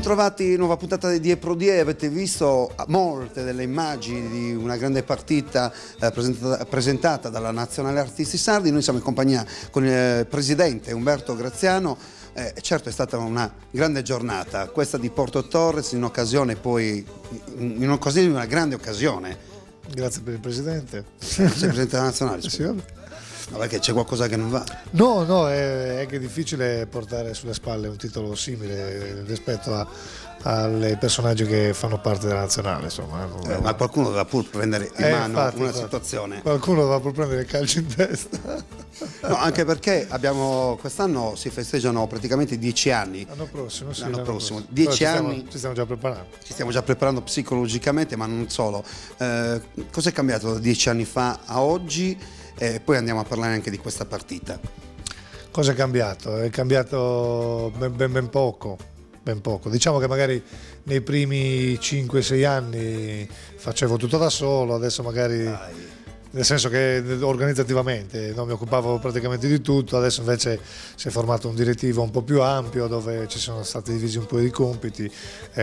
bentrovati, nuova puntata di Die Pro Die. Avete visto molte delle immagini di una grande partita presentata dalla Nazionale Artisti Sardi. Noi siamo in compagnia con il presidente Umberto Graziano. Certo, è stata una grande giornata, questa di Porto Torres, in occasione poi, in occasione di una grande occasione. Grazie per il presidente. Sei presidente della Nazionale? Sì, vabbè. No, perché c'è qualcosa che non va? No, è che è difficile portare sulle spalle un titolo simile rispetto ai personaggi che fanno parte della nazionale, insomma. Ma qualcuno doveva pur prendere in mano una situazione. Qualcuno doveva pur prendere il calcio in testa. No, anche perché quest'anno si festeggiano praticamente 10 anni. L'anno prossimo, sì. L'anno prossimo. 10 anni. Ci stiamo già preparando. Ci stiamo già preparando psicologicamente, ma non solo. Cos'è cambiato da 10 anni fa a oggi? E poi andiamo a parlare anche di questa partita. Cosa è cambiato? È cambiato ben poco. Diciamo che magari nei primi 5-6 anni facevo tutto da solo, adesso magari... Nel senso che organizzativamente non mi occupavo praticamente di tutto, adesso invece si è formato un direttivo un po' più ampio dove ci sono stati divisi un po' di compiti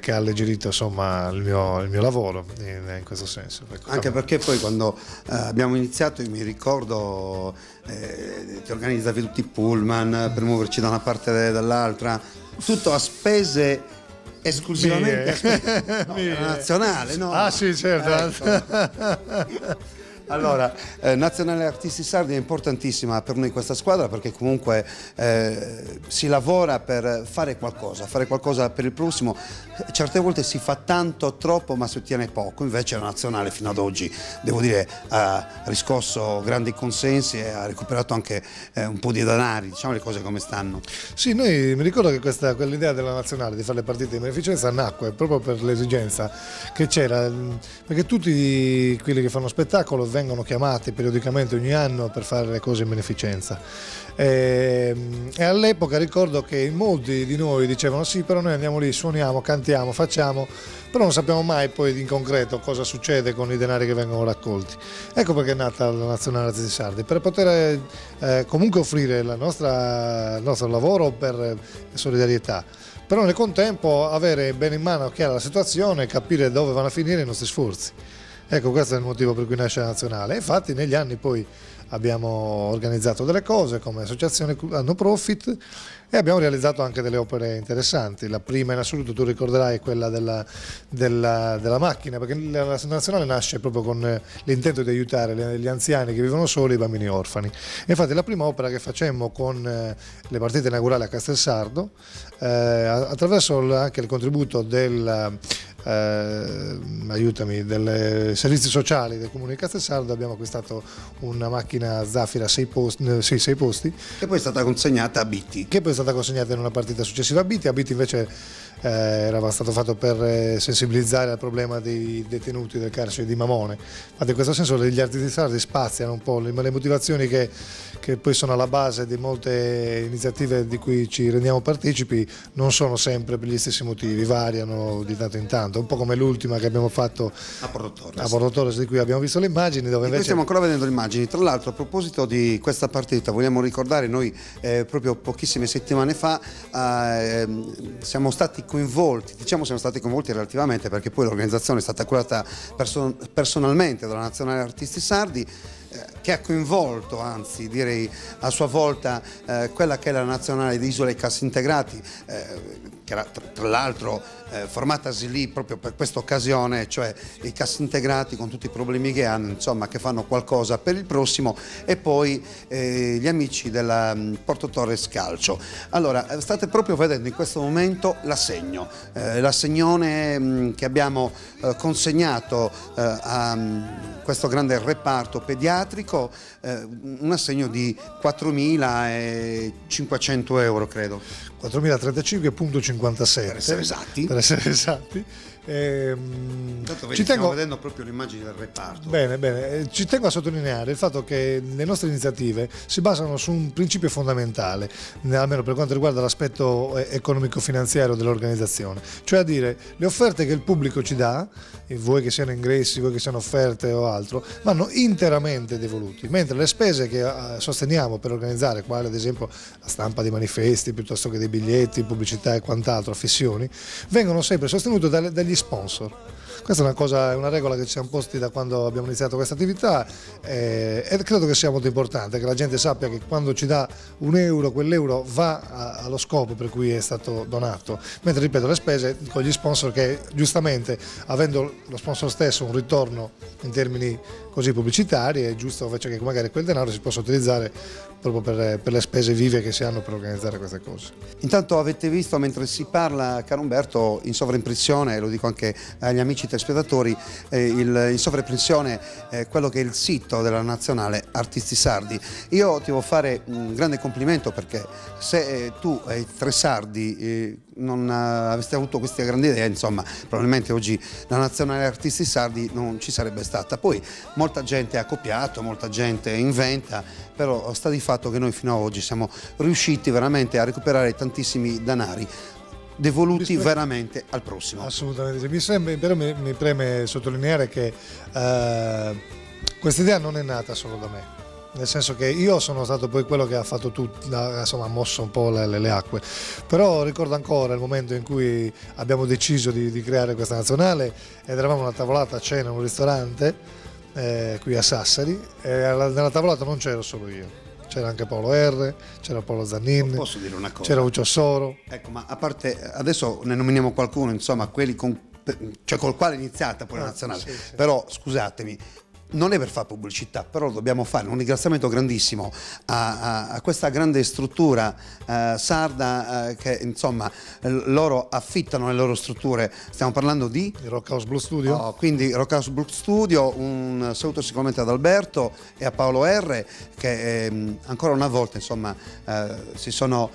che ha alleggerito insomma il mio lavoro in questo senso. Anche perché poi quando abbiamo iniziato, io mi ricordo, ti organizzavi tutti i pullman per muoverci da una parte e dall'altra, tutto a spese esclusivamente nazionale, no? Ah sì, certo. Ecco. Allora, Nazionale Artisti Sardi è importantissima per noi questa squadra, perché comunque si lavora per fare qualcosa per il prossimo. Certe volte si fa tanto, troppo, ma si ottiene poco. Invece la Nazionale fino ad oggi, devo dire, ha riscosso grandi consensi e ha recuperato anche un po' di denari, diciamo le cose come stanno. Sì, mi ricordo che quell'idea della Nazionale di fare le partite di beneficenza nacque proprio per l'esigenza che c'era, perché tutti quelli che fanno spettacolo vengono chiamati periodicamente ogni anno per fare le cose in beneficenza e all'epoca ricordo che molti di noi dicevano sì, però noi andiamo lì, suoniamo, cantiamo, facciamo, però non sappiamo mai poi in concreto cosa succede con i denari che vengono raccolti. Ecco perché è nata la Nazionale Artisti Sardi, per poter comunque offrire il nostro lavoro per solidarietà, però nel contempo avere bene in mano chiara la situazione e capire dove vanno a finire i nostri sforzi. Ecco, questo è il motivo per cui nasce la Nazionale. Infatti negli anni poi abbiamo organizzato delle cose come associazione no profit e abbiamo realizzato anche delle opere interessanti. La prima in assoluto, tu ricorderai, è quella della macchina, perché la Nazionale nasce proprio con l'intento di aiutare gli anziani che vivono soli e i bambini orfani. E infatti la prima opera che facemmo con le partite inaugurali a Castelsardo, attraverso anche il contributo del servizi sociali del comune di Castelsardo, abbiamo acquistato una macchina Zafira 6 posti che poi è stata consegnata a Bitti, che poi è stata consegnata in una partita successiva a Bitti. Invece era stato fatto per sensibilizzare al problema dei detenuti del carcere di Mamone. Infatti in questo senso gli artisti sardi spaziano un po' le motivazioni che poi sono alla base di molte iniziative di cui ci rendiamo partecipi, non sono sempre per gli stessi motivi, variano di tanto in tanto, un po' come l'ultima che abbiamo fatto a Porto Torres, di cui abbiamo visto le immagini, dove invece stiamo ancora vedendo le immagini. Tra l'altro, a proposito di questa partita, vogliamo ricordare, noi proprio pochissime settimane fa siamo stati coinvolti relativamente, perché poi l'organizzazione è stata curata personalmente dalla Nazionale Artisti Sardi, che ha coinvolto, anzi direi a sua volta, quella che è la Nazionale di Isole e Cassintegrati, che era tra l'altro formatasi lì proprio per questa occasione, cioè i cassintegrati con tutti i problemi che hanno, insomma, che fanno qualcosa per il prossimo, e poi gli amici della Porto Torres Calcio. Allora, state proprio vedendo in questo momento l'assegnone che abbiamo consegnato a questo grande reparto pediatrico, un assegno di 4.500 euro, credo. 4.035,57 per essere esatti. Intanto stiamo vedendo proprio l'immagine del reparto. Bene, ci tengo a sottolineare il fatto che le nostre iniziative si basano su un principio fondamentale, almeno per quanto riguarda l'aspetto economico-finanziario dell'organizzazione, cioè a dire le offerte che il pubblico ci dà, vuoi che siano ingressi, vuoi che siano offerte o altro, vanno interamente devoluti, mentre le spese che sosteniamo per organizzare, quale ad esempio la stampa di manifesti, piuttosto che dei biglietti, pubblicità e quant'altro, affissioni, vengono sempre sostenute dagli sponsor. Questa è una regola che ci siamo posti da quando abbiamo iniziato questa attività e credo che sia molto importante che la gente sappia che quando ci dà un euro, quell'euro va allo scopo per cui è stato donato, mentre ripeto le spese con gli sponsor che giustamente avendo lo sponsor stesso un ritorno in termini così pubblicitari è giusto invece che magari quel denaro si possa utilizzare proprio per le spese vive che si hanno per organizzare queste cose. Intanto avete visto mentre si parla, caro Umberto, in sovraimpressione, lo dico anche agli amici telespettatori, in sovraimpressione quello che è il sito della Nazionale Artisti Sardi. Io ti devo fare un grande complimento perché se tu e i tre sardi non aveste avuto questa grande idea, insomma, probabilmente oggi la Nazionale Artisti Sardi non ci sarebbe stata. Poi molta gente ha copiato, molta gente inventa, però sta di fatto che noi fino ad oggi siamo riusciti veramente a recuperare tantissimi denari devoluti veramente al prossimo. Assolutamente, però mi preme sottolineare che questa idea non è nata solo da me. Nel senso che io sono stato poi quello che ha fatto tutto, insomma ha mosso un po' le acque, però ricordo ancora il momento in cui abbiamo deciso di creare questa nazionale ed eravamo una tavolata a cena in un ristorante qui a Sassari e nella tavolata non c'ero solo io, c'era anche Paolo R, c'era Paolo Zannin, posso dire una cosa? C'era Lucio Soro. Ecco, ma a parte, adesso ne nominiamo qualcuno, insomma, quelli col quale è iniziata poi la nazionale, sì. Però scusatemi, non è per fare pubblicità, però dobbiamo fare un ringraziamento grandissimo a questa grande struttura sarda che insomma loro affittano le loro strutture. Stiamo parlando di Rock House Blue Studio. Quindi Rock House Blue Studio, un saluto sicuramente ad Alberto e a Paolo R che ancora una volta insomma si sono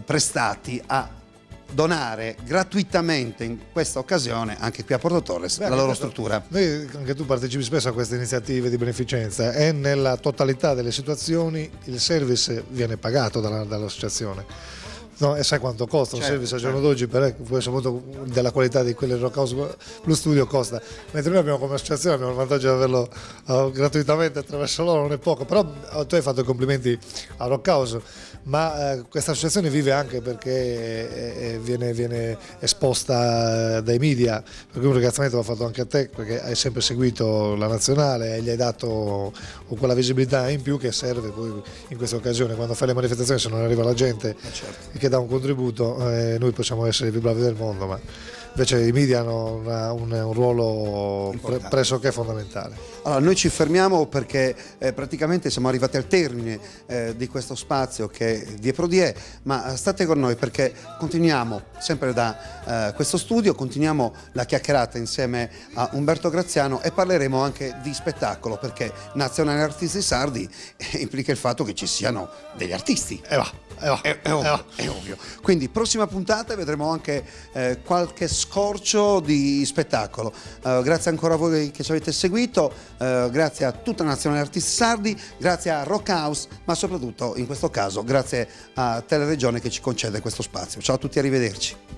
prestati a donare gratuitamente in questa occasione anche qui a Porto Torres la loro struttura. Anche tu partecipi spesso a queste iniziative di beneficenza e nella totalità delle situazioni il service viene pagato dall'associazione. No, e sai quanto costa un service al giorno d'oggi, soprattutto della qualità di quelle Rock House Blue Studio costa, mentre noi abbiamo come associazione abbiamo il vantaggio di averlo gratuitamente attraverso loro, non è poco, però tu hai fatto i complimenti a Rock House, ma questa associazione vive anche perché viene esposta dai media, per cui un ringraziamento va fatto anche a te perché hai sempre seguito la nazionale e gli hai dato quella visibilità in più che serve poi in questa occasione, quando fai le manifestazioni se non arriva la gente che dà un contributo, noi possiamo essere i più bravi del mondo, ma invece i media hanno un ruolo pressoché fondamentale. Allora, noi ci fermiamo perché praticamente siamo arrivati al termine di questo spazio che è Die Pro Die, ma state con noi perché continuiamo sempre da questo studio, continuiamo la chiacchierata insieme a Umberto Graziano e parleremo anche di spettacolo perché Nazionale Artisti Sardi implica il fatto che ci siano degli artisti. È ovvio. Quindi prossima puntata vedremo anche qualche scorcio di spettacolo. Grazie ancora a voi che ci avete seguito, grazie a tutta la Nazionale Artisti Sardi, grazie a Rock House, ma soprattutto in questo caso grazie a Teleregione che ci concede questo spazio. Ciao a tutti, arrivederci.